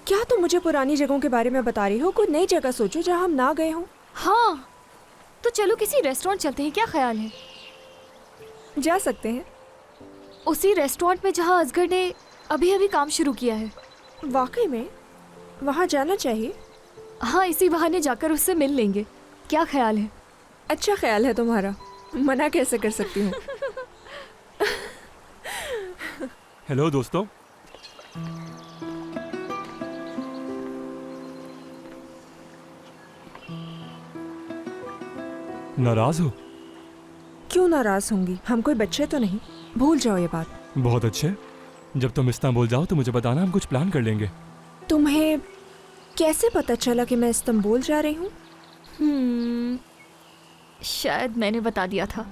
क्या तुम मुझे पुरानी जगहों के बारे में बता रही हो? कोई नई जगह सोचो जहाँ हम ना गए हों। हाँ, तो चलो किसी रेस्टोरेंट चलते हैं, क्या ख्याल है? जा सकते हैं। उसी रेस्टोरेंट में जहाँ असगर ने अभी अभी काम शुरू किया है। वाकई में वहाँ जाना चाहिए। हाँ, इसी बहाने जाकर उससे मिल लेंगे, क्या ख्याल है? अच्छा ख्याल है तुम्हारा, मना कैसे कर सकती हूँ। हेलो दोस्तों। नाराज हो? क्यों नाराज होंगी? हम कोई बच्चे तो नहीं, भूल जाओ ये बात। बहुत अच्छे, जब तुम इस्तांबुल जाओ तो मुझे बताना, हम कुछ प्लान कर लेंगे। तुम्हें कैसे पता चला कि मैं इस्तांबुल जा रही हूँ? शायद मैंने बता दिया था।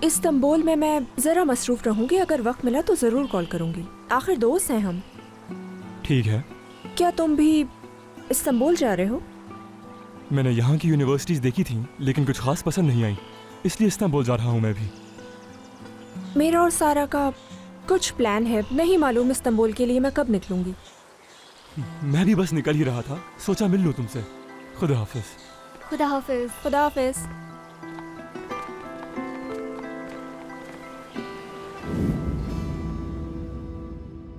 इस्तांबुल में मैं जरा मसरूफ रहूंगी, अगर वक्त मिला तो जरूर कॉल करूंगी। आखिर दोस्त हैं हम। ठीक है। क्या तुम भी इस्तांबुल जा रहे हो? मैंने यहाँ की यूनिवर्सिटीज देखी थी लेकिन कुछ खास पसंद नहीं आई, इसलिए इस्तांबुल जा रहा हूँ मैं भी। मेरा और सारा का कुछ प्लान है, नहीं मालूम इस्तांबुल के लिए मैं कब निकलूंगी। मैं भी बस निकल ही रहा था, सोचा मिल लूँ तुमसे। खुदा हाफिज। खुदा हाफिज। खुदा हाफिज।